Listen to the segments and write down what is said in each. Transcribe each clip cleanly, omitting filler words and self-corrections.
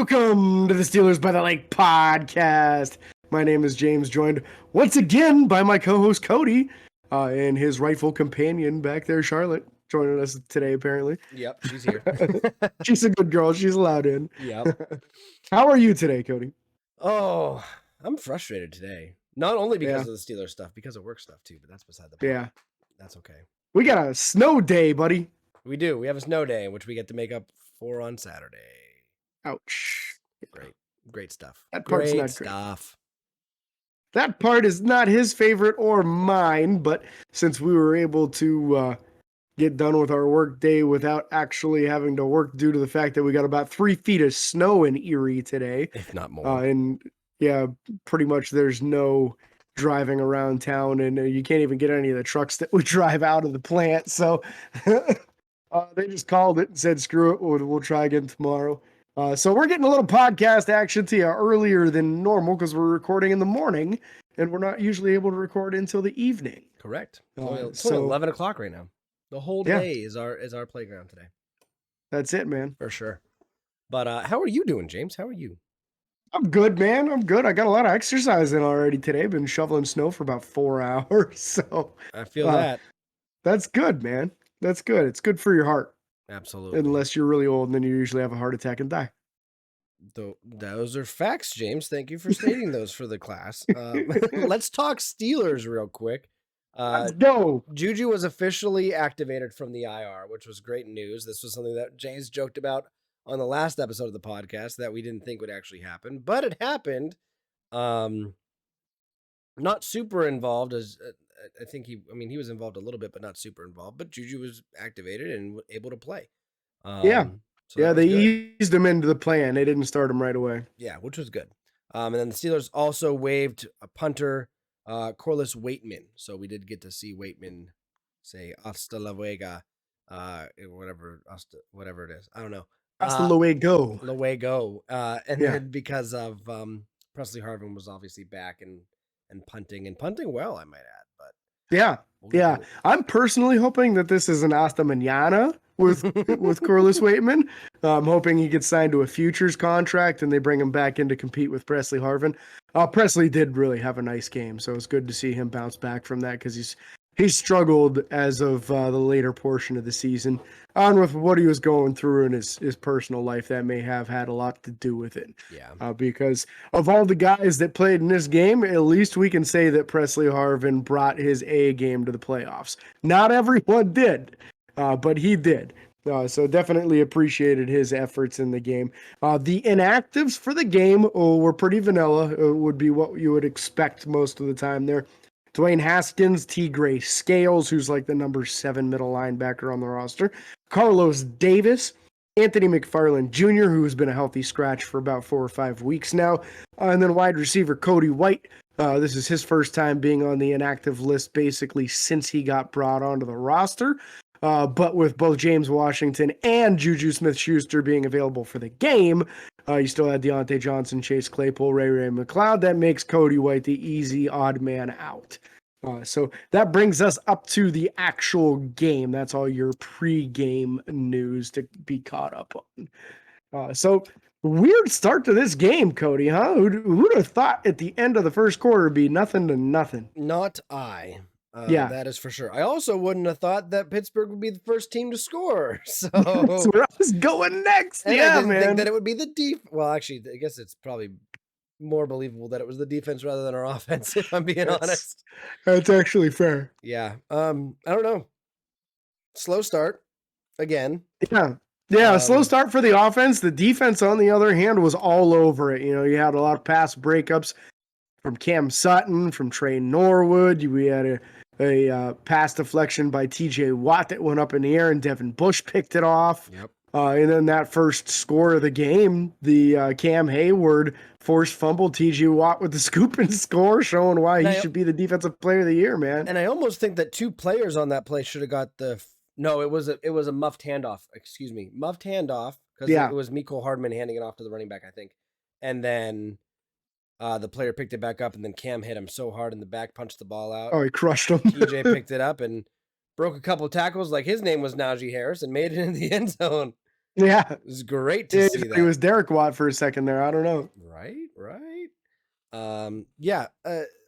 Welcome to the Steelers by the Lake podcast. My name is James, joined once again by my co-host Cody and his rightful companion back there, Charlotte, joining us today apparently. Yep, she's here. She's a good girl. She's allowed in. Yep. How are you today, Cody? Oh, I'm frustrated today. Not only because Yeah. of the Steelers stuff, because of work stuff too, but that's beside the point. Yeah. That's okay. We got a snow day, buddy. We do. We have a snow day, which we get to make up for on Saturday. Ouch. Great stuff. That part's Great not stuff. That part is not his favorite or mine, but since we were able to get done with our work day without actually having to work due to the fact that we got about 3 feet of snow in Erie today. If not more. And yeah, pretty much there's no driving around town, and you can't even get any of the trucks that would drive out of the plant. So they just called it and said, screw it, we'll try again tomorrow. So we're getting a little podcast action to you earlier than normal because we're recording in the morning, and we're not usually able to record until the evening. Correct. It's only 11 o'clock right now. The whole day is our playground today. That's it, man. For sure. But how are you doing, James? How are you? I'm good, man. I'm good. I got a lot of exercise in already today. Been shoveling snow for about 4 hours. So I feel that. That's good, man. That's good. It's good for your heart. Absolutely. Unless you're really old and then you usually have a heart attack and die. Those are facts, James. Thank you for stating those for the class. Let's talk Steelers real quick. Let's go. Juju was officially activated from the IR, which was great news. This was something that James joked about on the last episode of the podcast that we didn't think would actually happen, but it happened. Not super involved as I think he was involved a little bit, but not super involved. But Juju was activated and able to play. So they eased him into the plan. They didn't start him right away. Yeah, which was good. And then the Steelers also waived a punter, Corliss Waitman. So we did get to see Waitman say "Hasta luego," whatever it is. I don't know. Hasta luego. Luego. Then because of Presley Harvin was obviously back and punting well, I might add. But I'm personally hoping that this is an hasta mañana with Corliss Waitman. I'm hoping he gets signed to a futures contract and they bring him back in to compete with Presley Harvin. Presley did really have a nice game, so it's good to see him bounce back from that because he's struggled as of the later portion of the season. On with what he was going through in his personal life, that may have had a lot to do with it. Yeah. Because of all the guys that played in this game, at least we can say that Presley Harvin brought his A game to the playoffs. Not everyone did, but he did. So definitely appreciated his efforts in the game. The inactives for the game were pretty vanilla. Would be what you would expect most of the time there. Dwayne Haskins, T. Gray Scales, who's like the number 7 middle linebacker on the roster. Carlos Davis, Anthony McFarland Jr., who's been a healthy scratch for about 4 or 5 weeks now. And then wide receiver Cody White. This is his first time being on the inactive list basically since he got brought onto the roster. But with both James Washington and Juju Smith-Schuster being available for the game, you still had Deontay Johnson, Chase Claypool, Ray McLeod. That makes Cody White the easy odd man out. So that brings us up to the actual game. That's all your pre-game news to be caught up on. So weird start to this game, Cody, huh? Who'd have thought at the end of the first quarter it'd be 0-0? Not I. That is for sure. I also wouldn't have thought that Pittsburgh would be the first team to score. So that's where I was going next. And I didn't think that it would be the Well, actually, I guess it's probably more believable that it was the defense rather than our offense, if I'm being honest. That's actually fair. Yeah. I don't know. Slow start again. Yeah, slow start for the offense. The defense, on the other hand, was all over it. You had a lot of pass breakups from Cam Sutton, from Trey Norwood. We had a pass deflection by TJ Watt that went up in the air, and Devin Bush picked it off. Yep. And then that first score of the game, the Cam Hayward forced fumble, TJ Watt with the scoop and score, showing why he should be the defensive player of the year, man. And I almost think that 2 players on that play should have got no, it was a muffed handoff. Excuse me, muffed handoff because it was Mecole Hardman handing it off to the running back, I think, and then the player picked it back up, and then Cam hit him so hard in the back, punched the ball out. Oh, he crushed him. TJ picked it up and broke a couple tackles like his name was Najee Harris and made it in the end zone. Yeah. It was great to see that. It was Derek Watt for a second there. I don't know. Right. Yeah.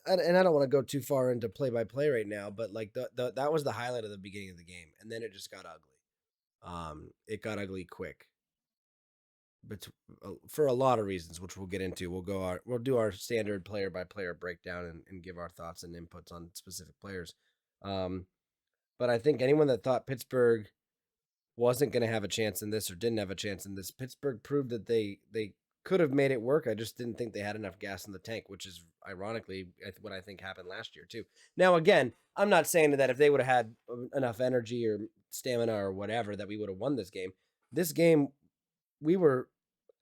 And I don't want to go too far into play by play right now, but like that was the highlight of the beginning of the game, and then it just got ugly. It got ugly quick, but for a lot of reasons, which we'll get into. We'll do our standard player by player breakdown and give our thoughts and inputs on specific players. But I think anyone that thought Pittsburgh wasn't going to have a chance in this or didn't have a chance in this, Pittsburgh proved that they could have made it work. I just didn't think they had enough gas in the tank, which is ironically what I think happened last year too. Now, again, I'm not saying that if they would have had enough energy or stamina or whatever that we would have won this game. This game, we were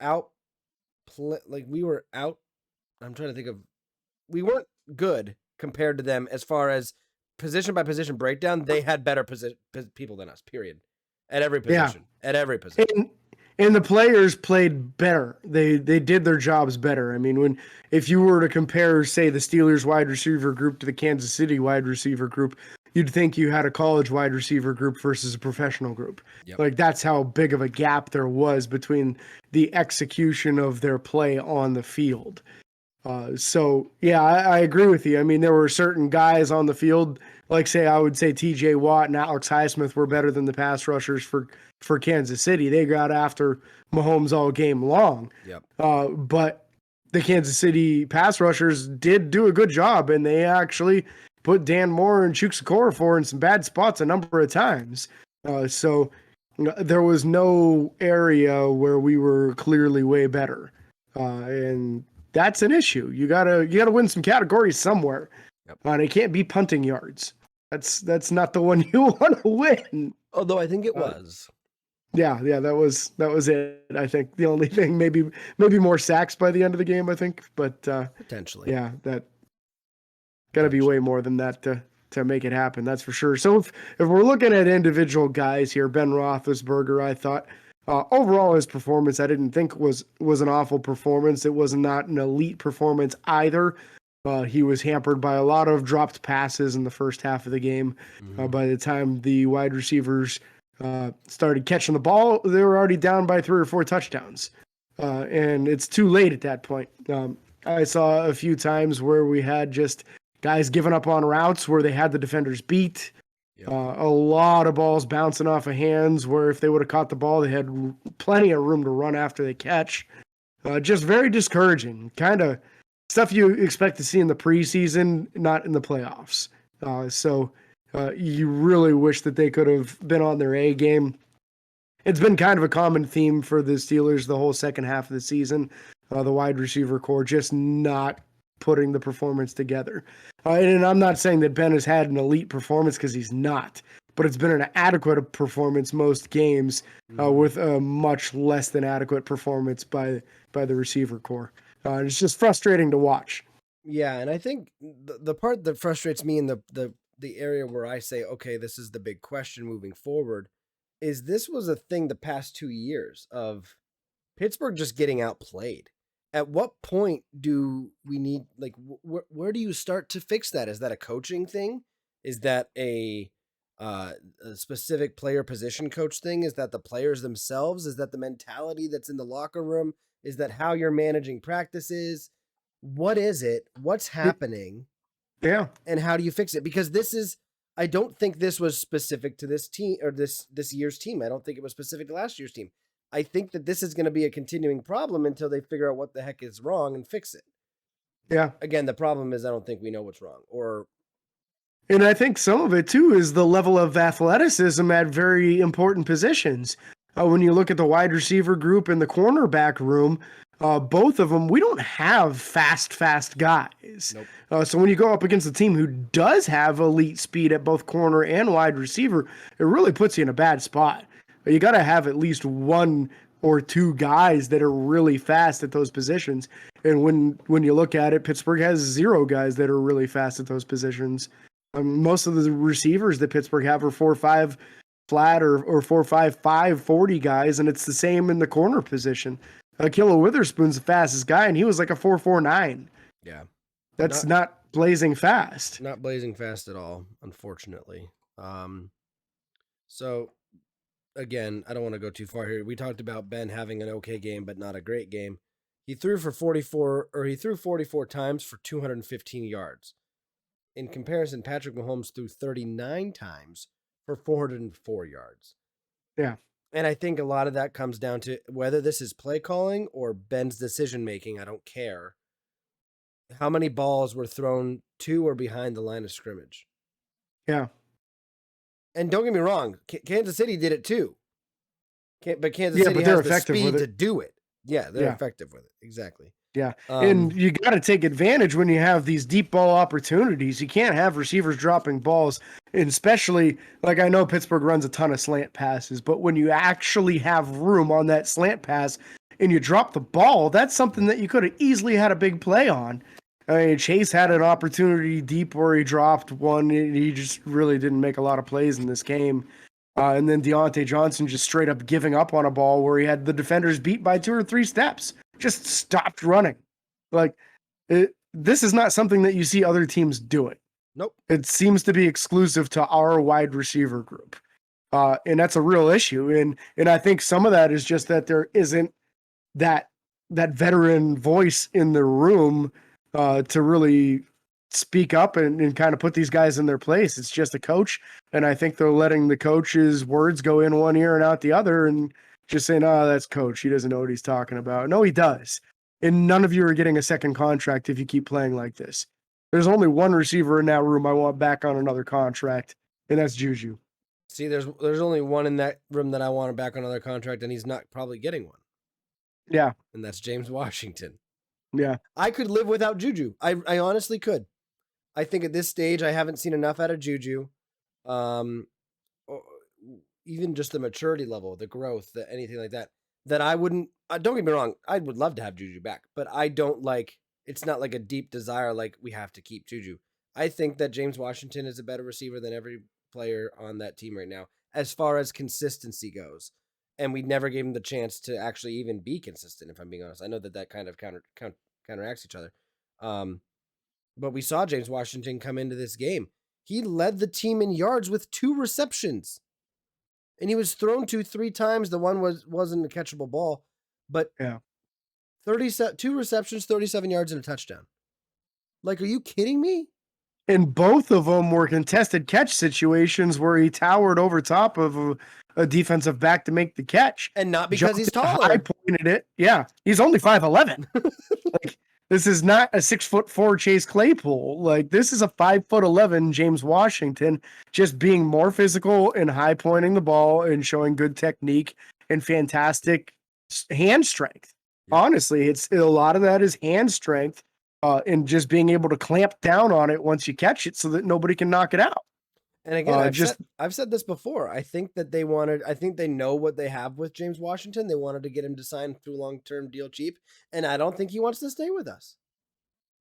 out. I'm trying to think of. We weren't good compared to them as far as position by position breakdown. They had better people than us. Period. At every position. Yeah. At every position. And the players played better. They did their jobs better. I mean, if you were to compare, say, the Steelers wide receiver group to the Kansas City wide receiver group, you'd think you had a college wide receiver group versus a professional group. Yep. Like, that's how big of a gap there was between the execution of their play on the field. So, yeah, I agree with you. I mean, there were certain guys on the field, like, say, I would say TJ Watt and Alex Highsmith were better than the pass rushers for Kansas City. They got after Mahomes all game long. Yep. But the Kansas City pass rushers did do a good job, and they actually put Dan Moore and Chuks Okorafor in some bad spots a number of times. So there was no area where we were clearly way better. And that's an issue. You gotta win some categories somewhere. Yep. And it can't be punting yards. That's not the one you want to win. Although I think it was. Yeah, that was it. I think the only thing, maybe more sacks by the end of the game, I think. But potentially. Yeah, that gotta be way more than that to make it happen, that's for sure. So if we're looking at individual guys here, Ben Roethlisberger, I thought overall his performance I didn't think was an awful performance. It was not an elite performance either. He was hampered by a lot of dropped passes in the first half of the game. By the time the wide receivers started catching the ball, they were already down by 3 or 4 touchdowns. And it's too late at that point. I saw a few times where we had just guys giving up on routes where they had the defenders beat. Yep. A lot of balls bouncing off of hands where if they would have caught the ball, they had plenty of room to run after they catch. Just very discouraging. Kind of stuff you expect to see in the preseason, not in the playoffs. So you really wish that they could have been on their A game. It's been kind of a common theme for the Steelers the whole second half of the season. The wide receiver core just not putting the performance together. And I'm not saying that Ben has had an elite performance because he's not, but it's been an adequate performance most games with a much less than adequate performance by the receiver core. It's just frustrating to watch. Yeah, and I think the part that frustrates me in the area where I say, okay, this is the big question moving forward, is this was a thing the past 2 years of Pittsburgh just getting outplayed. At what point do we need, like, where do you start to fix that? Is that a coaching thing? Is that a specific player position coach thing? Is that the players themselves? Is that the mentality that's in the locker room? Is that how you're managing practices? What is it? What's happening? Yeah. And how do you fix it? Because I don't think this was specific to this team or this year's team. I don't think it was specific to last year's team. I think that this is going to be a continuing problem until they figure out what the heck is wrong and fix it. Yeah. Again, the problem is I don't think we know what's wrong. And I think some of it, too, is the level of athleticism at very important positions. When you look at the wide receiver group and the cornerback room, both of them, we don't have fast guys. Nope. So when you go up against a team who does have elite speed at both corner and wide receiver, it really puts you in a bad spot. You got to have at least 1 or 2 guys that are really fast at those positions. And when you look at it, Pittsburgh has 0 guys that are really fast at those positions. Most of the receivers that Pittsburgh have are 4.5 flat or 4.55 40 guys, and it's the same in the corner position. Kilo Witherspoon's the fastest guy, and he was like a 4.49. Yeah. That's not blazing fast. Not blazing fast at all, unfortunately. So again, I don't want to go too far here. We talked about Ben having an okay game, but not a great game. He threw 44 times for 215 yards. In comparison, Patrick Mahomes threw 39 times for 404 yards. Yeah. And I think a lot of that comes down to whether this is play calling or Ben's decision making. I don't care. How many balls were thrown to or behind the line of scrimmage? Yeah. And don't get me wrong, Kansas City did it too. But Kansas City has the speed to do it. Yeah, they're effective with it. Exactly. Yeah. And you got to take advantage when you have these deep ball opportunities. You can't have receivers dropping balls, and especially, like, I know Pittsburgh runs a ton of slant passes, but when you actually have room on that slant pass and you drop the ball, that's something that you could have easily had a big play on. I mean, Chase had an opportunity deep where he dropped one. He just really didn't make a lot of plays in this game. And then Deontay Johnson just straight up giving up on a ball where he had the defenders beat by 2 or 3 steps. Just stopped running. Like, this is not something that you see other teams doing. Nope. It seems to be exclusive to our wide receiver group. And that's a real issue. And I think some of that is just that there isn't that veteran voice in the room to really speak up and kind of put these guys in their place. It's just a coach. And I think they're letting the coach's words go in one ear and out the other and just saying, oh, that's coach. He doesn't know what he's talking about. No, he does. And none of you are getting a second contract if you keep playing like this. There's only one receiver in that room I want back on another contract, and that's Juju. See, there's only one in that room that I want back on another contract, and he's not probably getting one. Yeah. And that's James Washington. Yeah. I could live without Juju. I honestly could. I think at this stage, I haven't seen enough out of Juju. Even just the maturity level, the growth, anything like that, that I wouldn't, don't get me wrong, I would love to have Juju back, but I don't like, it's not like a deep desire like we have to keep Juju. I think that James Washington is a better receiver than every player on that team right now, as far as consistency goes. And we never gave him the chance to actually even be consistent, if I'm being honest. I know that kind of counteracts each other. But we saw James Washington come into this game. He led the team in yards with 2 receptions. And he was thrown to 3 times. The one wasn't a catchable ball. But 2 receptions, 37 yards, and a touchdown. Like, are you kidding me? And both of them were contested catch situations where he towered over top of a defensive back to make the catch. And not because he's taller. I pointed it. Yeah. He's only 5'11". Like, this is not a 6'4" Chase Claypool. Like, this is a 5'11" James Washington, just being more physical and high pointing the ball and showing good technique and fantastic hand strength. Yeah. Honestly, a lot of that is hand strength and just being able to clamp down on it once you catch it so that nobody can knock it out. And again, I've said this before. I think that I think they know what they have with James Washington. They wanted to get him to sign through a long-term deal cheap. And I don't think he wants to stay with us.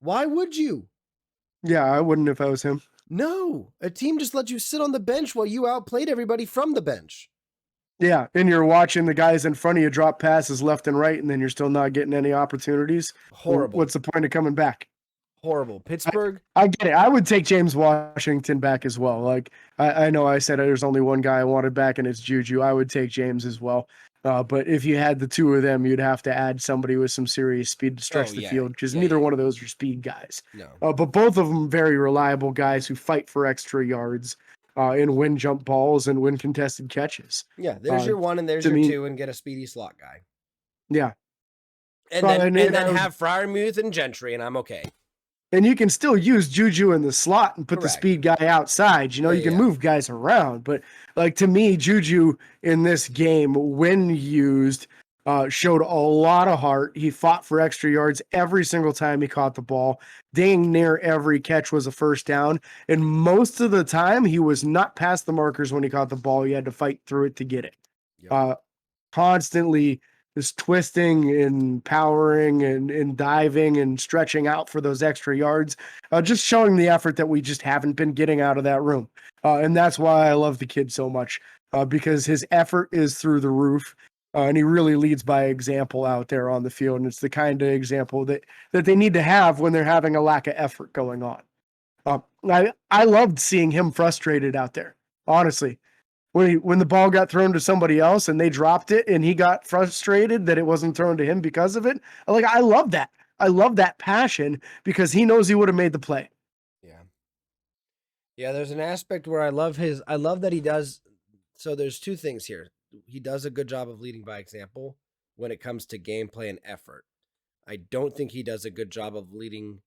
Why would you? Yeah, I wouldn't if I was him. No, a team just let you sit on the bench while you outplayed everybody from the bench. Yeah, and you're watching the guys in front of you drop passes left and right, and then you're still not getting any opportunities. Horrible. What's the point of coming back? Horrible. Pittsburgh. I get it. I would take James Washington back as well. Like, I know I said there's only one guy I wanted back, and it's Juju. I would take James as well. But if you had the two of them, you'd have to add somebody with some serious speed to stretch the field, because neither one of those are speed guys. No. But both of them very reliable guys who fight for extra yards and win jump balls and win contested catches. Yeah, there's your one and there's your two, and get a speedy slot guy. Yeah. And then have Freiermuth and Gentry, and I'm okay. And you can still use Juju in the slot and put the speed guy outside. You know, you can move guys around. But, like, to me, Juju in this game, when used, showed a lot of heart. He fought for extra yards every single time he caught the ball. Dang near every catch was a first down. And most of the time, he was not past the markers when he caught the ball. He had to fight through it to get it. Yep. Constantly just twisting and powering and diving and stretching out for those extra yards, just showing the effort that we just haven't been getting out of that room. And that's why I love the kid so much, because his effort is through the roof, and he really leads by example out there on the field. And it's the kind of example that they need to have when they're having a lack of effort going on. I loved seeing him frustrated out there, honestly. when the ball got thrown to somebody else and they dropped it and he got frustrated that it wasn't thrown to him because of it. Like, I love that. I love that passion because he knows he would have made the play. Yeah. Yeah, there's an aspect where I love that he does. So there's two things here. He does a good job of leading by example when it comes to gameplay and effort. I don't think he does a good job of leading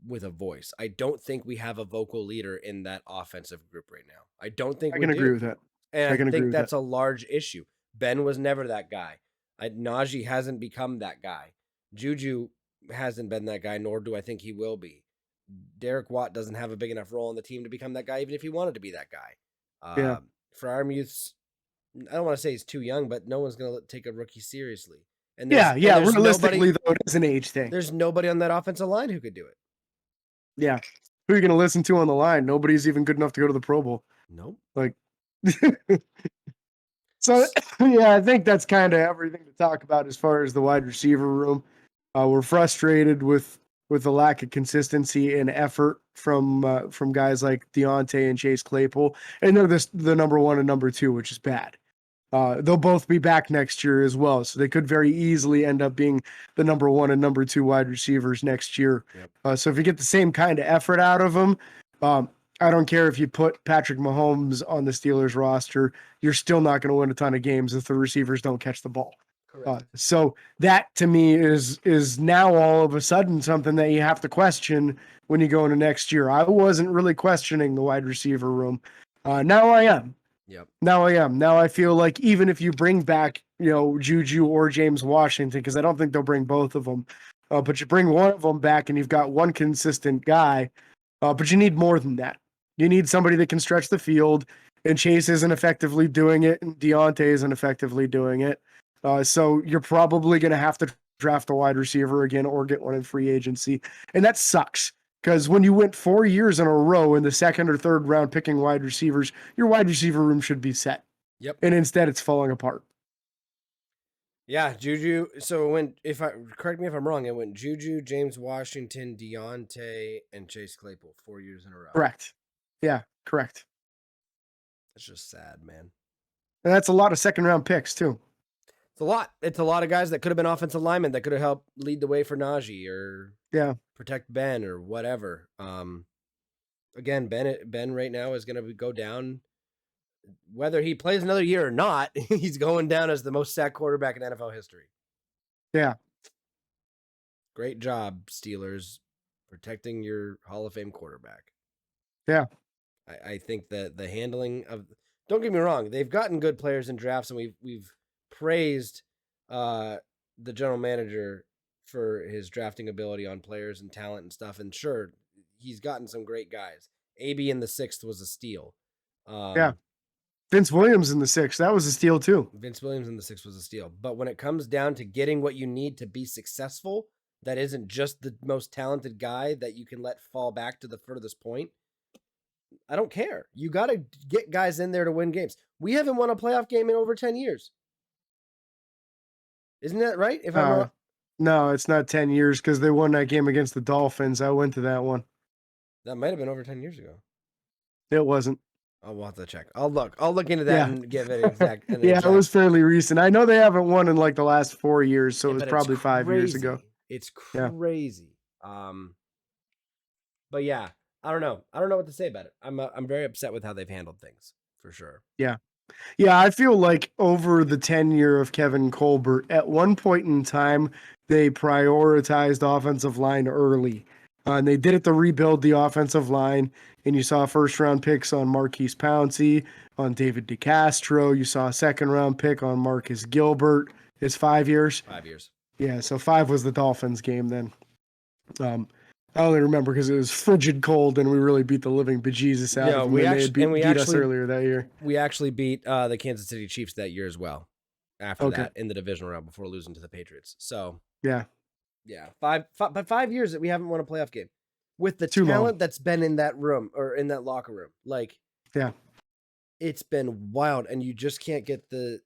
with a voice. I don't think we have a vocal leader in that offensive group right now. I don't think I we can agree do. with that. And I can I agree think with that's that. a large issue. Ben was never that guy. Najee hasn't become that guy. Juju hasn't been that guy, nor do I think he will be. Derek Watt doesn't have a big enough role on the team to become that guy, even if he wanted to be that guy. Yeah. Freiermuth's, I don't want to say he's too young, but no one's going to take a rookie seriously. And Yeah. there's Realistically, nobody, though, it is an age thing. there's nobody on that offensive line who could do it. Yeah. Who are you going to listen to on the line? Nobody's even good enough to go to the Pro Bowl. Nope. Like, so yeah, I think that's kind of everything to talk about as far as the wide receiver room. We're frustrated with the lack of consistency and effort from guys like Deontay and Chase Claypool, and they're the number one and number two, which is bad. They'll both be back next year as well, so they could very easily end up being the number one and number two wide receivers next year. Yep. So if you get the same kind of effort out of them, I don't care if you put Patrick Mahomes on the Steelers roster, you're still not going to win a ton of games if the receivers don't catch the ball. So that to me is now all of a sudden something that you have to question when you go into next year. I wasn't really questioning the wide receiver room. Now I am. Yep. Now I am. Now I feel like even if you bring back, Juju or James Washington, because I don't think they'll bring both of them, but you bring one of them back and you've got one consistent guy, but you need more than that. You need somebody that can stretch the field, and Chase isn't effectively doing it, and Deontay isn't effectively doing it. So you're probably going to have to draft a wide receiver again or get one in free agency. And that sucks because when you went 4 years in a row in the second or third round picking wide receivers, your wide receiver room should be set. Yep. And instead it's falling apart. Yeah, Juju. So correct me if I'm wrong, it went Juju, James Washington, Deontay, and Chase Claypool 4 years in a row. Correct. Yeah, correct. That's just sad, man. And that's a lot of second round picks too. It's a lot. It's a lot of guys that could have been offensive linemen that could have helped lead the way for Najee or protect Ben or whatever. Again, Ben right now is going to go down. Whether he plays another year or not, he's going down as the most sacked quarterback in NFL history. Yeah. Great job, Steelers, protecting your Hall of Fame quarterback. Yeah. I think that the handling of, don't get me wrong, they've gotten good players in drafts, and we've praised the general manager for his drafting ability on players and talent and stuff. And sure, he's gotten some great guys. AB in the 6th was a steal. Vince Williams in the 6th, that was a steal too. Vince Williams in the 6th was a steal. But when it comes down to getting what you need to be successful, that isn't just the most talented guy that you can let fall back to the furthest point. I don't care. You got to get guys in there to win games. We haven't won a playoff game in over 10 years. Isn't that right? If I'm wrong? No, it's not 10 years because they won that game against the Dolphins. I went to that one. That might have been over 10 years ago. It wasn't. I'll have to check. I'll look into that and give it exact. It was fairly recent. I know they haven't won in like the last 4 years, so it was probably 5 years ago. It's crazy. But yeah, I don't know. I don't know what to say about it. I'm very upset with how they've handled things, for sure. Yeah. Yeah, I feel like over the tenure of Kevin Colbert, at one point in time, they prioritized offensive line early. And they did it to rebuild the offensive line. And you saw first-round picks on Marquise Pouncey, on David DeCastro. You saw a second-round pick on Marcus Gilbert. It's 5 years? 5 years. Yeah, so 5 was the Dolphins game then. I only remember because it was frigid cold and we really beat the living bejesus out of them. They had beat us earlier that year. We actually beat the Kansas City Chiefs that year as well. After that, in the divisional round before losing to the Patriots. So yeah, 5 years that we haven't won a playoff game with the talent that's been in that room or in that locker room. Like, it's been wild, and you just can't get the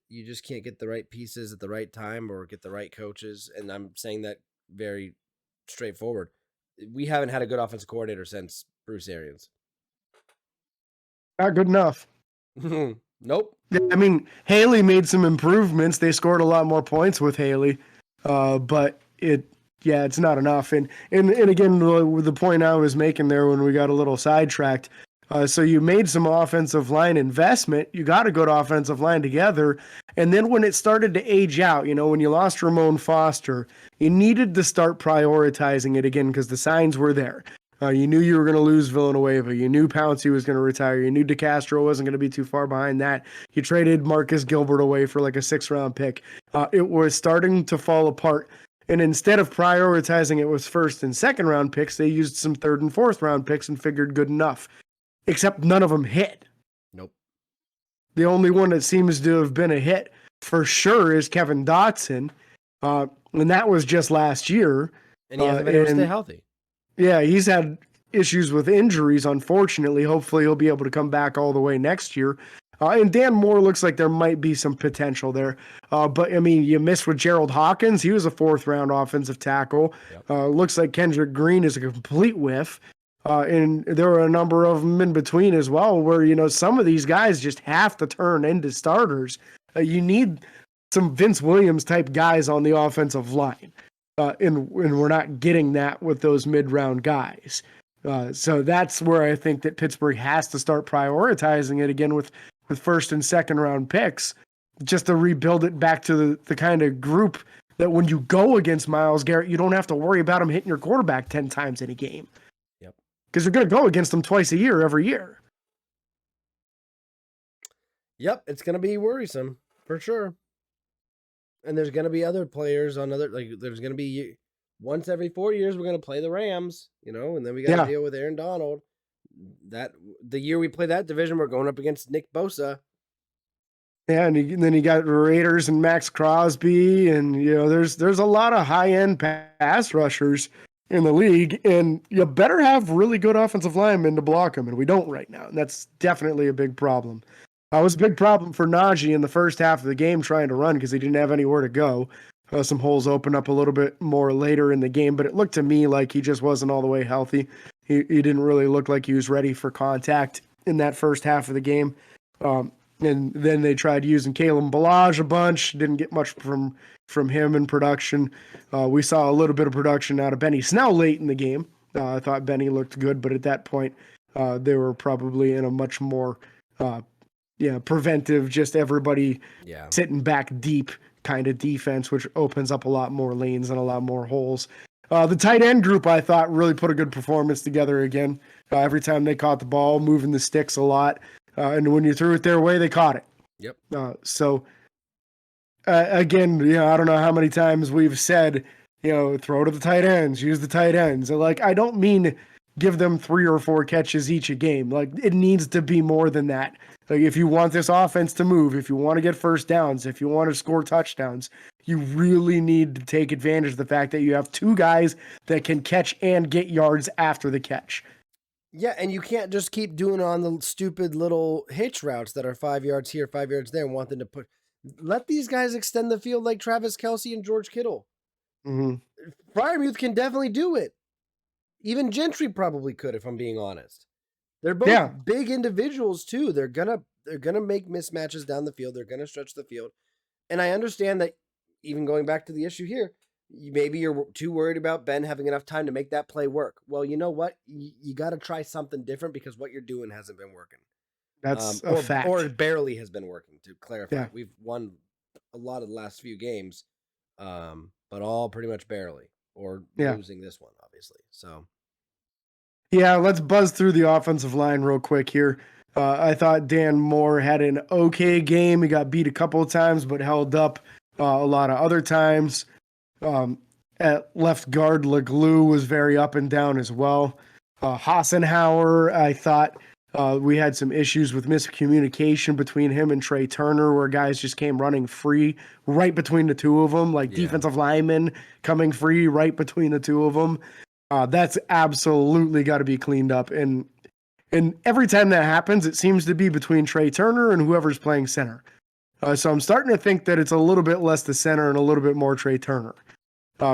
right pieces at the right time or get the right coaches. And I'm saying that very straightforward. We haven't had a good offensive coordinator since Bruce Arians. Not good enough. Nope. I mean, Haley made some improvements. They scored a lot more points with Haley, but it's not enough. And again, the point I was making there when we got a little sidetracked. So you made some offensive line investment. You got a good offensive line together. And then when it started to age out, when you lost Ramon Foster, you needed to start prioritizing it again because the signs were there. You knew you were going to lose Villanueva. You knew Pouncey was going to retire. You knew DeCastro wasn't going to be too far behind that. You traded Marcus Gilbert away for like a 6th-round pick. It was starting to fall apart. And instead of prioritizing it with 1st and 2nd-round picks, they used some 3rd and 4th-round picks and figured good enough. Except none of them hit. Nope. The only one that seems to have been a hit for sure is Kevin Dotson. And that was just last year. And he hasn't been able to stay healthy. Yeah, he's had issues with injuries, unfortunately. Hopefully he'll be able to come back all the way next year. And Dan Moore looks like there might be some potential there. But, I mean, you missed with Gerald Hawkins. He was a 4th-round offensive tackle. Yep. Looks like Kendrick Green is a complete whiff. And there were a number of them in between as well where, some of these guys just have to turn into starters. You need some Vince Williams-type guys on the offensive line. And we're not getting that with those mid-round guys. So that's where I think that Pittsburgh has to start prioritizing it again with 1st and 2nd-round picks, just to rebuild it back to the kind of group that when you go against Myles Garrett, you don't have to worry about him hitting your quarterback 10 times in a game. Yep. Because you're going to go against them twice a year, every year. Yep, it's going to be worrisome, for sure. And there's going to be other players there's going to be once every 4 years, we're going to play the Rams, and then we got to deal with Aaron Donald. The year we play that division, we're going up against Nick Bosa. Yeah, and then you got Raiders and Max Crosby, and there's a lot of high-end pass rushers in the league, and you better have really good offensive linemen to block them, and we don't right now, and that's definitely a big problem. It was a big problem for Najee in the first half of the game trying to run because he didn't have anywhere to go. Some holes opened up a little bit more later in the game, but it looked to me like he just wasn't all the way healthy. He didn't really look like he was ready for contact in that first half of the game. And then they tried using Kalen Ballage a bunch. Didn't get much from him in production. We saw a little bit of production out of Benny Snell late in the game. I thought Benny looked good, but at that point, they were probably in a much more preventive, just everybody sitting back deep kind of defense, which opens up a lot more lanes and a lot more holes. The tight end group, I thought, really put a good performance together again. Every time they caught the ball, moving the sticks a lot. And when you threw it their way, they caught it. Yep. Again, I don't know how many times we've said, throw to the tight ends, use the tight ends. I don't mean give them 3 or 4 catches each a game. It needs to be more than that. If you want this offense to move, if you want to get first downs, if you want to score touchdowns, you really need to take advantage of the fact that you have 2 guys that can catch and get yards after the catch. Yeah, and you can't just keep doing it on the stupid little hitch routes that are 5 yards here, 5 yards there, and want them to put. Let these guys extend the field like Travis Kelce and George Kittle. Mm-hmm. Freiermuth can definitely do it. Even Gentry probably could, if I'm being honest. They're both big individuals too. They're gonna make mismatches down the field. They're gonna stretch the field, and I understand that. Even going back to the issue here, maybe you're too worried about Ben having enough time to make that play work. Well, you know what? You got to try something different because what you're doing hasn't been working. That's a fact. Or it barely has been working, to clarify. Yeah. We've won a lot of the last few games, but all pretty much barely. Or losing this one, obviously. So. Yeah, let's buzz through the offensive line real quick here. I thought Dan Moore had an okay game. He got beat a couple of times, but held up a lot of other times. At left guard, Leglue was very up and down as well. Hassenauer, I thought we had some issues with miscommunication between him and Trey Turner, where guys just came running free right between the two of them, defensive linemen coming free right between the two of them. That's absolutely got to be cleaned up. And every time that happens, it seems to be between Trey Turner and whoever's playing center. So I'm starting to think that it's a little bit less the center and a little bit more Trey Turner.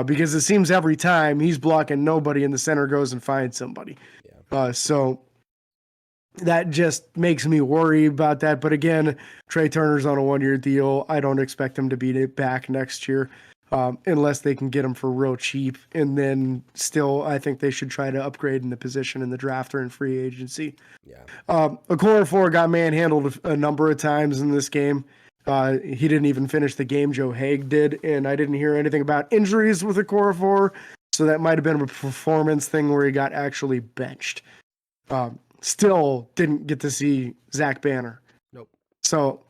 Because it seems every time he's blocking nobody and the center goes and finds somebody. Yeah. So that just makes me worry about that. But again, Trey Turner's on a 1-year deal. I don't expect him to be back next year unless they can get him for real cheap. And then still, I think they should try to upgrade in the position in the draft or in free agency. Yeah. Okorafor got manhandled a number of times in this game. He didn't even finish the game. Joe Haig did, and I didn't hear anything about injuries with Okorafor, so that might have been a performance thing where he got actually benched. Still didn't get to see Zach Banner. Nope. So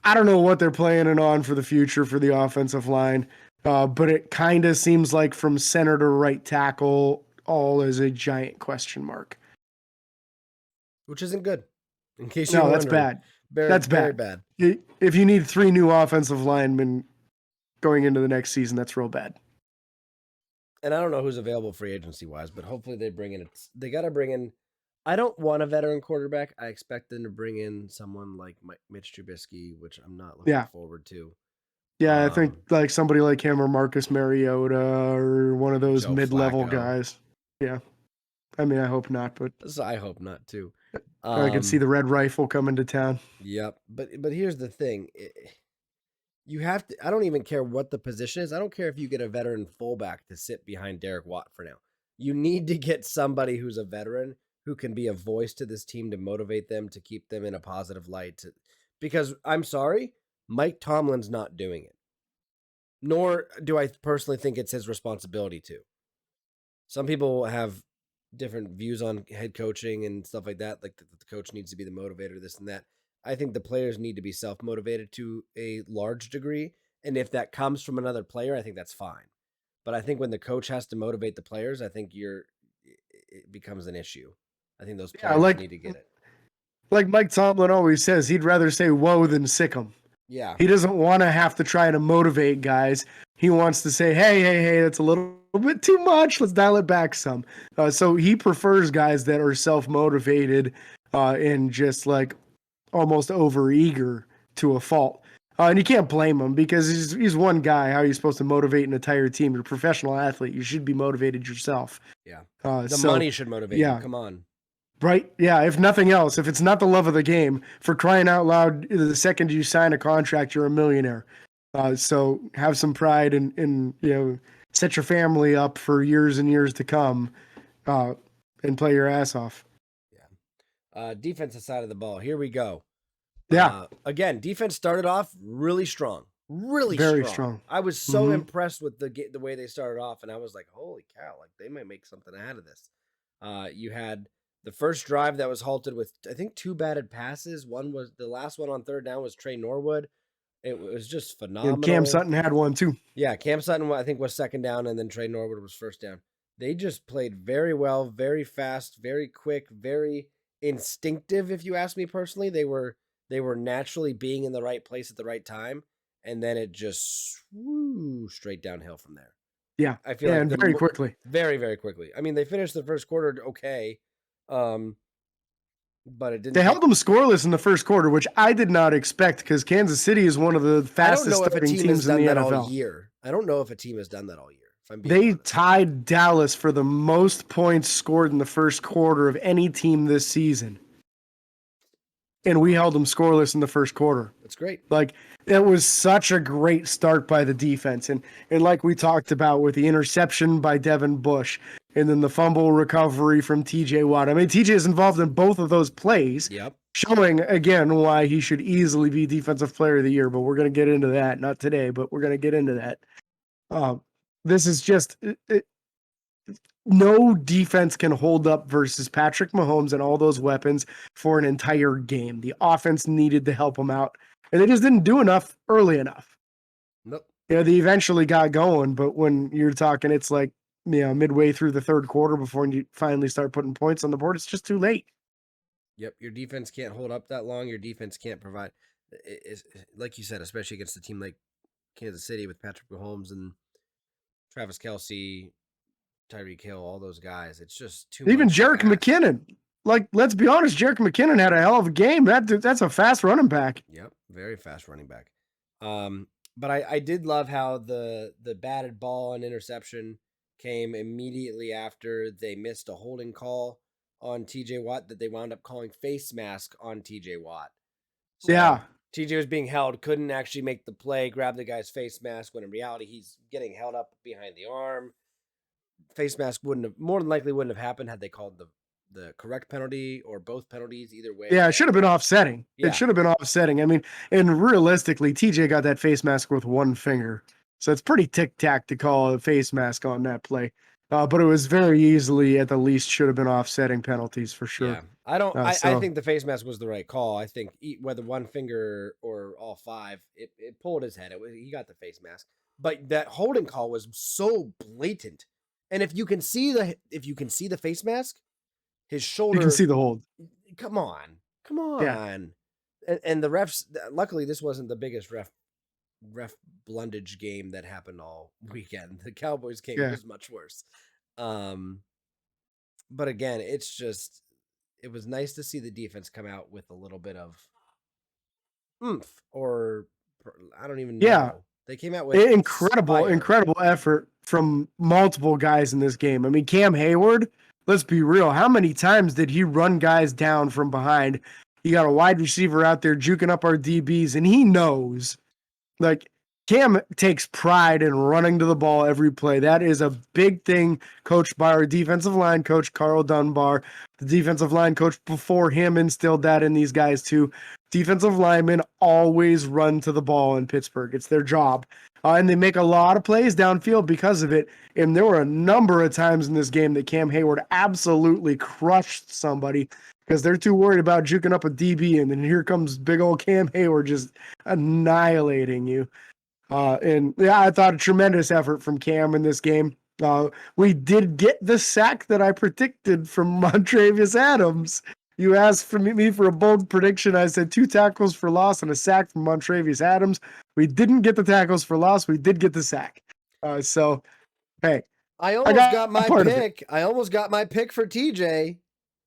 I don't know what they're planning on for the future for the offensive line, but it kind of seems like from center to right tackle, all is a giant question mark. Which isn't good. In case you're that's wondering. bad. That's very bad. If you need 3 new offensive linemen going into the next season, that's real bad. And I don't know who's available free agency wise, but hopefully they bring in. They got to bring in. I don't want a veteran quarterback. I expect them to bring in someone like Mitch Trubisky, which I'm not looking forward to. Yeah, I think like somebody like him or Marcus Mariota or one of those mid-level guys. Yeah. I mean, I hope not, but I hope not too. I can see the Red Rifle coming to town. Yep. But here's the thing. You have to. I don't even care what the position is. I don't care if you get a veteran fullback to sit behind Derek Watt for now. You need to get somebody who's a veteran who can be a voice to this team to motivate them, to keep them in a positive light. Because I'm sorry, Mike Tomlin's not doing it. Nor do I personally think it's his responsibility to. Some people have different views on head coaching and stuff like that. Like the coach needs to be the motivator, this and that. I think the players need to be self-motivated to a large degree. And if that comes from another player, I think that's fine. But I think when the coach has to motivate the players, I think it becomes an issue. I think those players need to get it. Like Mike Tomlin always says, he'd rather say whoa than sick 'em. Yeah. He doesn't want to have to try to motivate guys. He wants to say, hey, that's a little bit too much. Let's dial it back some. So he prefers guys that are self-motivated and just like almost over-eager to a fault. And you can't blame him because he's one guy. How are you supposed to motivate an entire team? You're a professional athlete. You should be motivated yourself. Yeah. The money should motivate you. Come on. Right? Yeah, if nothing else, if it's not the love of the game, for crying out loud, the second you sign a contract, you're a millionaire. So have some pride and set your family up for years and years to come and play your ass off. Yeah. Defensive side of the ball. Here we go. Yeah. Again, defense started off really strong. Very strong. I was so impressed with the way they started off, and I was like, holy cow, like they might make something out of this. You had the first drive that was halted with, I think, 2 batted passes. One was the last one on third down was Trey Norwood. It was just phenomenal. And Cam Sutton had one too. Yeah, Cam Sutton, I think, was second down, and then Trey Norwood was first down. They just played very well, very fast, very quick, very instinctive, if you ask me personally. They were naturally being in the right place at the right time, and then it just straight downhill from there. Yeah, I feel like very quickly. Very, very quickly. I mean, they finished the first quarter okay, but it didn't. They held them scoreless in the first quarter, which I did not expect because Kansas City is one of the fastest starting teams in the NFL. All year. I don't know if a team has done that all year. If I'm being they honest. tied Dallas for the most points scored in the first quarter of any team this season. And we held them scoreless in the first quarter. That's great. Like, it was such a great start by the defense. And like we talked about with the interception by Devin Bush and then the fumble recovery from TJ Watt. I mean, TJ is involved in both of those plays. Yep. Showing, again, why he should easily be Defensive Player of the Year. But we're going to get into that. Not today, but we're going to get into that. This is just... no defense can hold up versus Patrick Mahomes and all those weapons for an entire game. The offense needed to help them out, and they just didn't do enough early enough. Nope. They eventually got going, but when you're talking, it's like midway through the third quarter before you finally start putting points on the board, it's just too late. Yep, your defense can't hold up that long. Your defense can't provide, like you said, especially against a team like Kansas City with Patrick Mahomes and Travis Kelce, Tyreek Hill, all those guys. It's just too Even much. Jerick McKinnon. Like, let's be honest, Jerick McKinnon had a hell of a game. That's a fast running back. Yep, very fast running back. But I did love how the batted ball and interception came immediately after they missed a holding call on TJ Watt that they wound up calling face mask on TJ Watt. So Yeah. TJ was being held, couldn't actually make the play, grab the guy's face mask, when in reality he's getting held up behind the arm. Face mask more than likely wouldn't have happened had they called the correct penalty or both penalties, either way. Yeah, it should have been offsetting. Yeah. It should have been offsetting. I mean, and realistically, TJ got that face mask with one finger. So it's pretty tic-tac to call a face mask on that play. But it was very easily, at the least, should have been offsetting penalties for sure. Yeah, I think the face mask was the right call. I think whether one finger or all five, it pulled his head. He got the face mask, but that holding call was so blatant. And if you can see the face mask, his shoulder, you can see the hold. Come on. Yeah. And the refs. Luckily, this wasn't the biggest ref blundage game that happened all weekend. The Cowboys game was much worse. But again, it was nice to see the defense come out with a little bit of oomph, or I don't even know. Yeah. They came out with incredible effort from multiple guys in this game. I mean, Cam Hayward, let's be real. How many times did he run guys down from behind? You got a wide receiver out there juking up our DBs, and he knows, like, Cam takes pride in running to the ball every play. That is a big thing coached by our defensive line coach, Carl Dunbar. The defensive line coach before him instilled that in these guys too. Defensive linemen always run to the ball in Pittsburgh. It's their job. And they make a lot of plays downfield because of it. And there were a number of times in this game that Cam Hayward absolutely crushed somebody because they're too worried about juking up a DB. And then here comes big old Cam Hayward just annihilating you. And yeah, I thought a tremendous effort from Cam in this game. We did get the sack that I predicted from Montravius Adams. You asked me for a bold prediction. I said 2 tackles for loss and a sack from Montravius Adams. We didn't get the tackles for loss. We did get the sack. So, hey. I almost got my pick. I almost got my pick for TJ.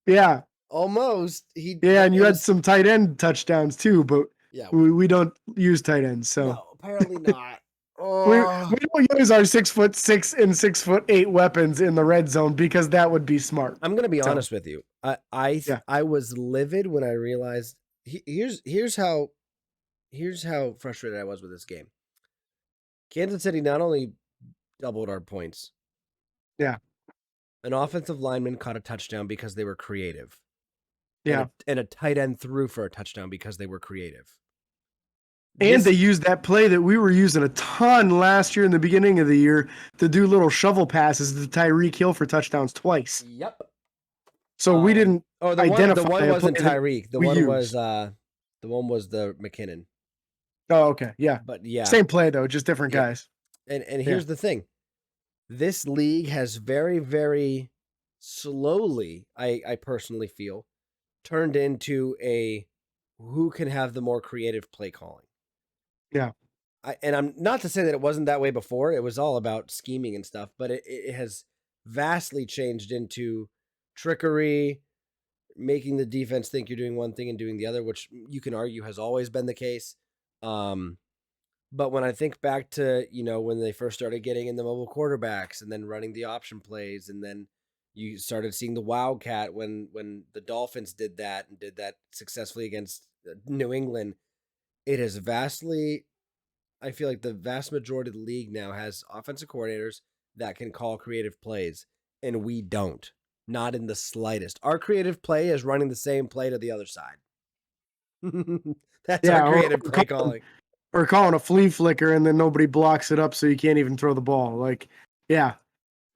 Yeah. Almost. And you had some tight end touchdowns too, but we don't use tight ends. So. No, apparently not. We don't use our 6'6" and 6'8" weapons in the red zone because that would be smart. I'm gonna be honest with you. I was livid when I realized here's how frustrated I was with this game. Kansas City not only doubled our points. Yeah. An offensive lineman caught a touchdown because they were creative. Yeah. And a tight end threw for a touchdown because they were creative. And they used that play that we were using a ton last year in the beginning of the year to do little shovel passes to Tyreek Hill for touchdowns twice. Yep. So we didn't identify. The one wasn't Tyreek. The one was the McKinnon. Oh, okay. Yeah. But yeah. Same play though, just different guys. And here's the thing. This league has very, very slowly, I personally feel, turned into a who can have the more creative play calling. Yeah. And I'm not to say that it wasn't that way before. It was all about scheming and stuff, but it has vastly changed into trickery, making the defense think you're doing one thing and doing the other, which you can argue has always been the case. But when I think back to, when they first started getting in the mobile quarterbacks and then running the option plays, and then you started seeing the Wildcat when the Dolphins did that successfully against New England, it has vastly, I feel like the vast majority of the league now has offensive coordinators that can call creative plays, and we don't. Not in the slightest. Our creative play is running the same play to the other side. That's our creative play calling. Or calling a flea flicker and then nobody blocks it up so you can't even throw the ball. Like, yeah.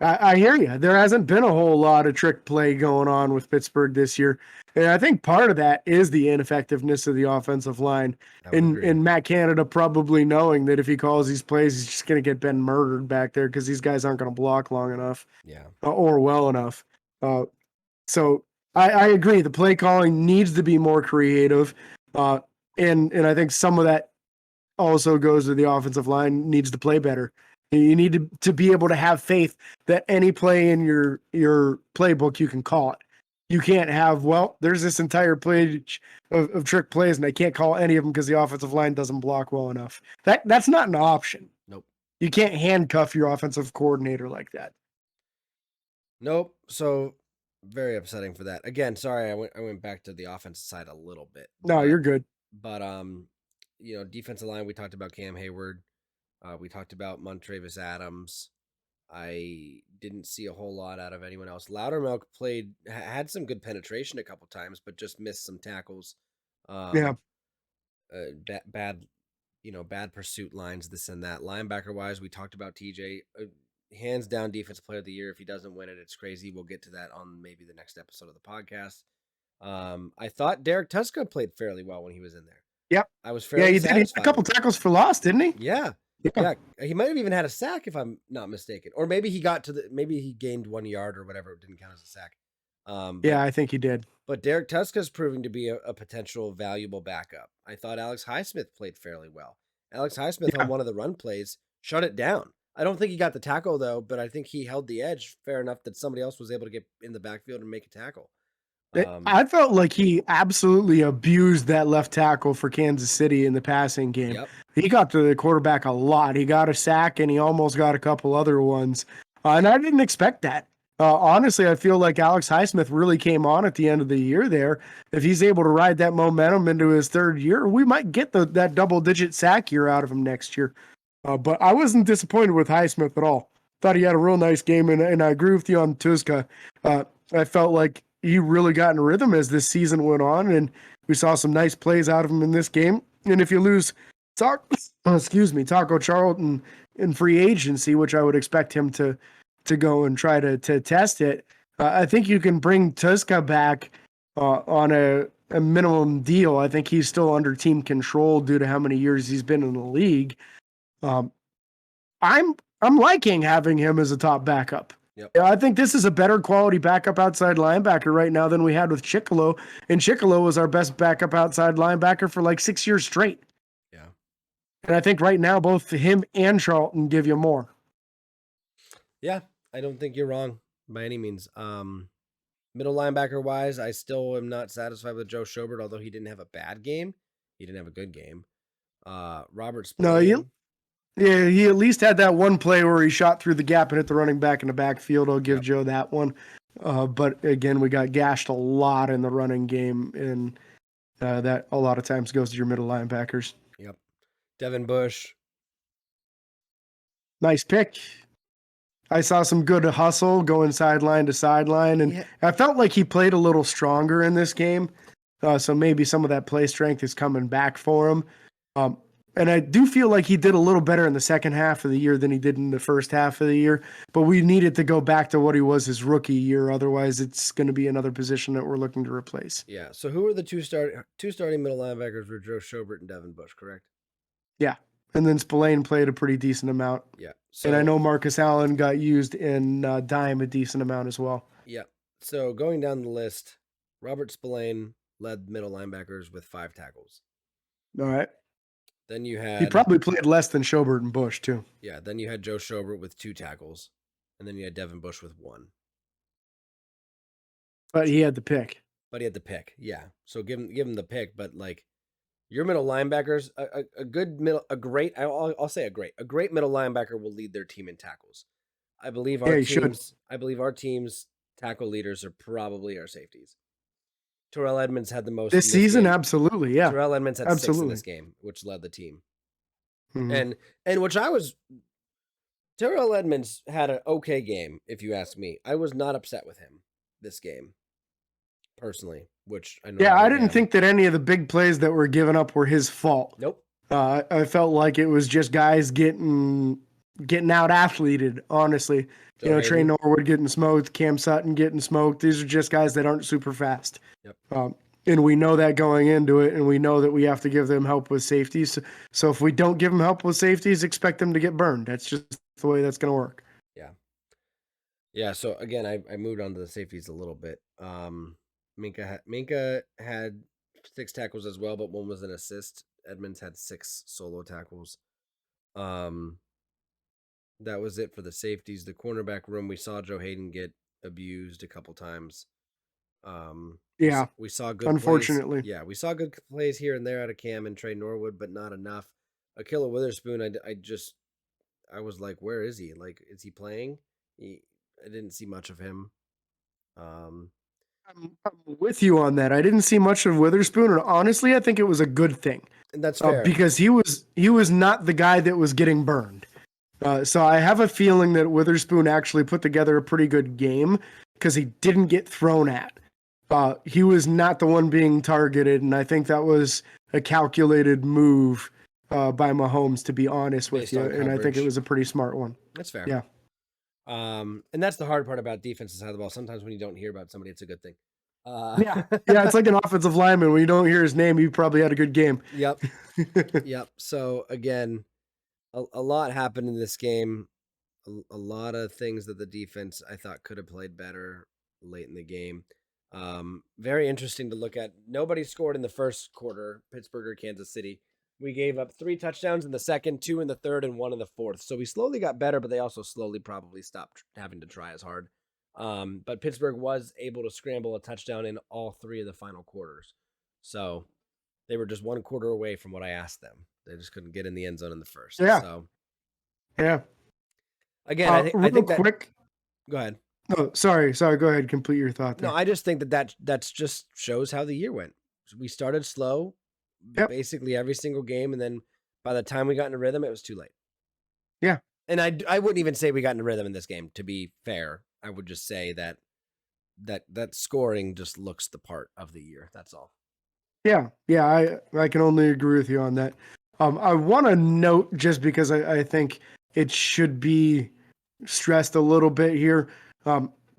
I hear you. There hasn't been a whole lot of trick play going on with Pittsburgh this year. And I think part of that is the ineffectiveness of the offensive line. And Matt Canada probably knowing that if he calls these plays, he's just going to get Ben murdered back there because these guys aren't going to block long enough or well enough. So I agree. The play calling needs to be more creative. And I think some of that also goes to the offensive line needs to play better. You need to be able to have faith that any play in your playbook, you can call it. You can't have, there's this entire page of trick plays, and I can't call any of them because the offensive line doesn't block well enough. That's not an option. Nope. You can't handcuff your offensive coordinator like that. Nope. So Very upsetting for that. Again, sorry, I went back to the offensive side a little bit, No, you're good. but defensive line. We talked about Cam Hayward. We talked about Montravis Adams. I didn't see a whole lot out of anyone else. Loudermilk had some good penetration a couple times, but just missed some tackles. Yeah. Bad pursuit lines, this and that. Linebacker wise, we talked about TJ. Hands down defensive player of the year. If he doesn't win it, it's crazy. We'll get to that on maybe the next episode of the podcast. I thought Derek Tuska played fairly well when he was in there. Yep. I was fairly he did. He had a couple tackles for loss, didn't he? Yeah. He might have even had a sack if I'm not mistaken, or maybe he gained 1 yard or whatever. It didn't count as a sack. I think he did. But Derek Tuska is proving to be a potential valuable backup. I thought Alex Highsmith played fairly well. Alex Highsmith on one of the run plays shut it down. I don't think he got the tackle though, but I think he held the edge fair enough that somebody else was able to get in the backfield and make a tackle. I felt like he absolutely abused that left tackle for Kansas City in the passing game. Yep. He got to the quarterback a lot. He got a sack and he almost got a couple other ones. And I didn't expect that. Honestly, I feel like Alex Highsmith really came on at the end of the year there. If he's able to ride that momentum into his third year, we might get that double-digit sack year out of him next year. But I wasn't disappointed with Highsmith at all. Thought he had a real nice game, and I agree with you on Tuska. I felt like he really got in rhythm as this season went on, and we saw some nice plays out of him in this game. And if you lose Taco Charlton in free agency, which I would expect him to go and try to test it, I think you can bring Tuska back on a minimum deal. I think he's still under team control due to how many years he's been in the league. I'm liking having him as a top backup. Yep. Yeah, I think this is a better quality backup outside linebacker right now than we had with Chicolo. And Chicolo was our best backup outside linebacker for like 6 years straight. Yeah. And I think right now both him and Charlton give you more. Yeah, I don't think you're wrong by any means. Middle linebacker wise, I still am not satisfied with Joe Schobert, although he didn't have a bad game. He didn't have a good game. Robert Spillane. Yeah, he at least had that one play where he shot through the gap and hit the running back in the backfield. I'll give Joe that one. But again, we got gashed a lot in the running game, and that a lot of times goes to your middle linebackers. Yep. Devin Bush. Nice pick. I saw some good hustle going sideline to sideline, and I felt like he played a little stronger in this game. So maybe some of that play strength is coming back for him. And I do feel like he did a little better in the second half of the year than he did in the first half of the year. But we needed to go back to what he was his rookie year. Otherwise, it's going to be another position that we're looking to replace. Yeah. So who are the two starting middle linebackers were Joe Schobert and Devin Bush, correct? Yeah. And then Spillane played a pretty decent amount. Yeah. And I know Marcus Allen got used in dime a decent amount as well. Yeah. So going down the list, Robert Spillane led middle linebackers with 5 tackles. All right. Then you had... He probably played less than Schobert and Bush, too. Yeah, then you had Joe Schobert with 2 tackles. And then you had Devin Bush with 1. But he had the pick. Yeah. So give him the pick, but like your middle linebackers, a great middle linebacker will lead their team in tackles. I believe our team's tackle leaders are probably our safeties. Terrell Edmonds had the most this season, absolutely, yeah. Terrell Edmonds had 6 in this game, which led the team. Mm-hmm. And Terrell Edmonds had an okay game, if you ask me. I was not upset with him this game, personally, which I know. Yeah, I didn't think that any of the big plays that were given up were his fault. Nope. I felt like it was just guys getting out athleted, honestly. Trey Norwood getting smoked, Cam Sutton getting smoked. These are just guys that aren't super fast. Yep. And we know that going into it, and we know that we have to give them help with safeties. So if we don't give them help with safeties, expect them to get burned. That's just the way that's going to work. Yeah. Yeah, so again, I moved on to the safeties a little bit. Minka had 6 tackles as well, but 1 was an assist. Edmonds had 6 solo tackles. That was it for the safeties. The cornerback room, we saw Joe Hayden get abused a couple times. We saw good unfortunately plays. Yeah, we saw good plays here and there out of Cam and Trey Norwood, but not enough. Akilla Witherspoon, I was like, where is he? Like, is he playing? I didn't see much of him. I'm with you on that. I didn't see much of Witherspoon, and honestly, I think it was a good thing And that's fair. because he was not the guy that was getting burned. So I have a feeling that Witherspoon actually put together a pretty good game because he didn't get thrown at. He was not the one being targeted, and I think that was a calculated move by Mahomes, to be honest with Based you. on And I think it coverage. was a pretty smart one. That's fair. Yeah. And that's the hard part about defenses side of the ball. Sometimes when you don't hear about somebody, it's a good thing. Yeah, it's like an offensive lineman. When you don't hear his name, he probably had a good game. Yep. Yep. So again, a lot happened in this game. A lot of things that the defense I thought could have played better late in the game. Very interesting to look at. Nobody scored in the first quarter, Pittsburgh or Kansas City. We gave up 3 touchdowns in the second, 2 in the third, and 1 in the fourth. So we slowly got better, but they also slowly probably stopped having to try as hard. But Pittsburgh was able to scramble a touchdown in all 3 of the final quarters. So they were just 1 quarter away from what I asked them. They just couldn't get in the end zone in the first. Yeah. So yeah. again, I think that. Quick. Go ahead. Oh, sorry. Go ahead. Complete your thought there. No, I just think that's just shows how the year went. We started slow, basically every single game, and then by the time we got into rhythm, it was too late. Yeah. And I wouldn't even say we got into rhythm in this game, to be fair. I would just say that scoring just looks the part of the year. That's all. Yeah. I can only agree with you on that. I want to note, just because I think it should be stressed a little bit here,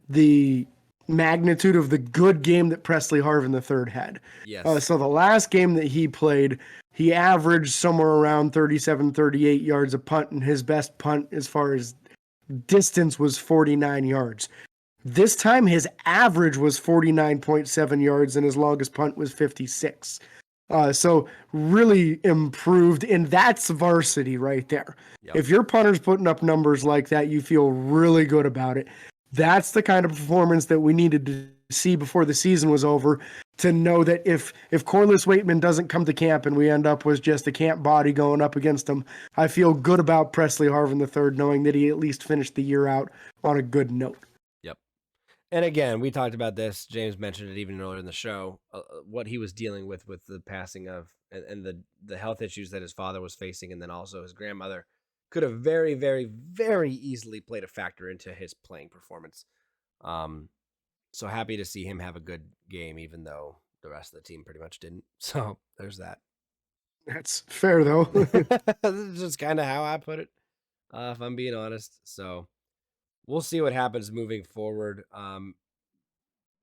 the magnitude of the good game that Presley Harvin III had. Yes. So the last game that he played, he averaged somewhere around 37, 38 yards a punt, and his best punt as far as distance was 49 yards. This time his average was 49.7 yards, and his longest punt was 56. So really improved, and that's varsity right there. Yep. If your punter's putting up numbers like that, you feel really good about it. That's the kind of performance that we needed to see before the season was over, to know that if Corliss Waitman doesn't come to camp and we end up with just a camp body going up against him, I feel good about Presley Harvin III, knowing that he at least finished the year out on a good note. Yep. And again, we talked about this. James mentioned it even earlier in the show, what he was dealing with the passing of and the health issues that his father was facing, and then also his grandmother could have very, very, very easily played a factor into his playing performance. So happy to see him have a good game, even though the rest of the team pretty much didn't. So there's that. That's fair, though. This is just kind of how I put it, if I'm being honest. So we'll see what happens moving forward.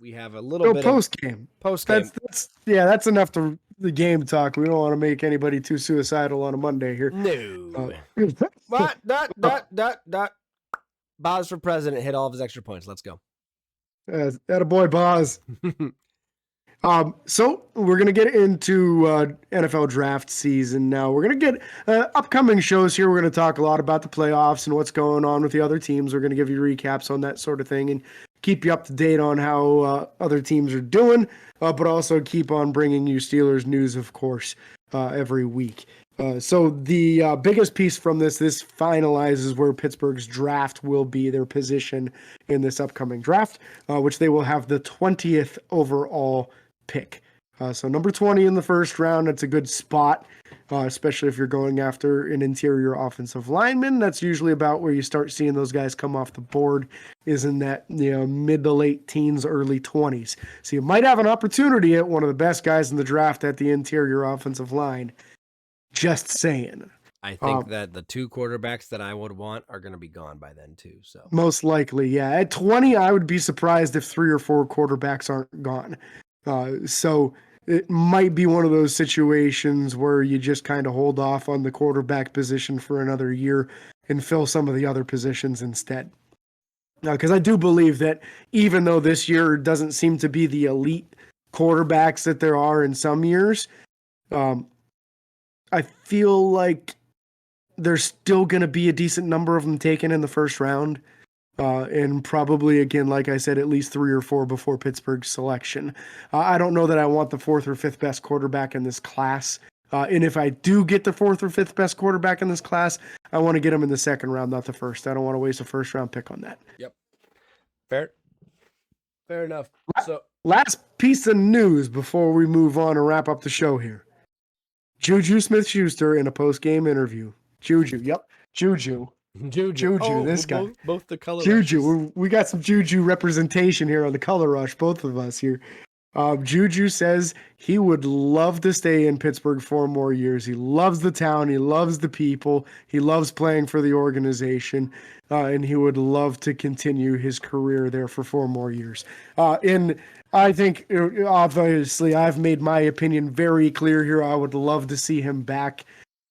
We have a little bit post game. That's enough to the game talk. We don't want to make anybody too suicidal on a Monday here. No. What? Boz for president hit all of his extra points. Let's go. That a boy, Boz. So we're going to get into NFL draft season now. We're going to get upcoming shows here. We're going to talk a lot about the playoffs and what's going on with the other teams. We're going to give you recaps on that sort of thing and keep you up to date on how other teams are doing, but also keep on bringing you Steelers news, of course, every week. So the biggest piece from this finalizes where Pittsburgh's draft will be, their position in this upcoming draft, which they will have the 20th overall pick. So number 20 in the first round, that's a good spot, especially if you're going after an interior offensive lineman. That's usually about where you start seeing those guys come off the board, is in that mid to late teens, early 20s. So you might have an opportunity at one of the best guys in the draft at the interior offensive line. Just saying. I think that the 2 quarterbacks that I would want are going to be gone by then too. So most likely, yeah. At 20, I would be surprised if 3 or 4 quarterbacks aren't gone. So it might be one of those situations where you just kind of hold off on the quarterback position for another year and fill some of the other positions instead. Because I do believe that even though this year doesn't seem to be the elite quarterbacks that there are in some years, I feel like there's still going to be a decent number of them taken in the first round. And probably, again, like I said, at least 3 or 4 before Pittsburgh's selection. I don't know that I want the 4th or 5th best quarterback in this class. And if I do get the 4th or 5th best quarterback in this class, I want to get him in the second round, not the first. I don't want to waste a first round pick on that. Yep. Fair Fair enough. So last piece of news before we move on and wrap up the show here. Juju Smith-Schuster in a post-game interview. Juju, Juju, this guy. both the color Juju, we got some Juju representation here on the Color Rush, both of us here. Juju says he would love to stay in Pittsburgh 4 more years. He loves the town. He loves the people. He loves playing for the organization. And he would love to continue his career there for 4 more years. And I think, obviously, I've made my opinion very clear here. I would love to see him back.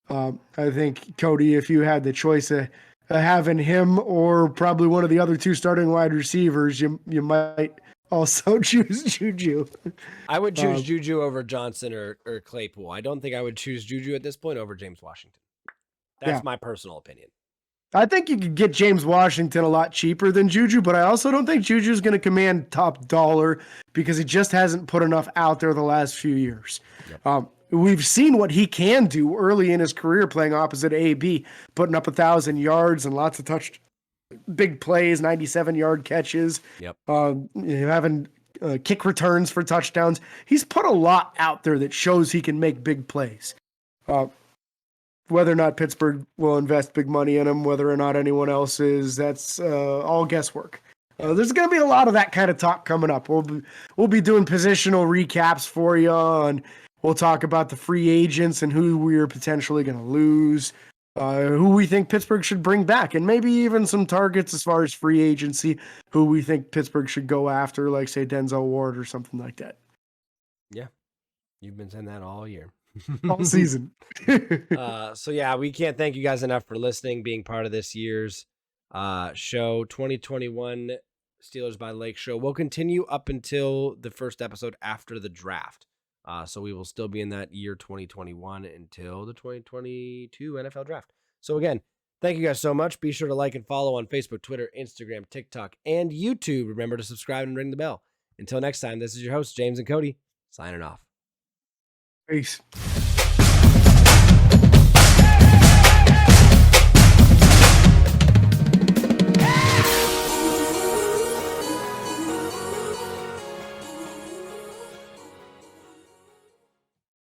I think, Cody, if you had the choice of having him or probably one of the other 2 starting wide receivers, you might also choose Juju. I would choose Juju over Johnson or Claypool. I don't think I would choose Juju at this point over James Washington. That's my personal opinion. I think you could get James Washington a lot cheaper than Juju, but I also don't think Juju's going to command top dollar because he just hasn't put enough out there the last few years. Yep. We've seen what he can do early in his career playing opposite AB, putting up 1,000 yards and lots of big plays, 97-yard catches. Yep. Having kick returns for touchdowns. He's put a lot out there that shows he can make big plays. Whether or not Pittsburgh will invest big money in him, whether or not anyone else is, that's all guesswork. There's going to be a lot of that kind of talk coming up. We'll be doing positional recaps for you, and we'll talk about the free agents and who we are potentially going to lose, who we think Pittsburgh should bring back, and maybe even some targets as far as free agency, who we think Pittsburgh should go after, like, say, Denzel Ward or something like that. Yeah. You've been saying that all year. All season. So yeah, we can't thank you guys enough for listening, being part of this year's show. 2021 Steelers by Lake show will continue up until the first episode after the draft. So we will still be in that year 2021 until the 2022 NFL draft. So again, thank you guys so much. Be sure to like and follow on Facebook, Twitter, Instagram, TikTok, and YouTube. Remember to subscribe and ring the bell. Until next time, this is your host, James and Cody, signing off. Peace.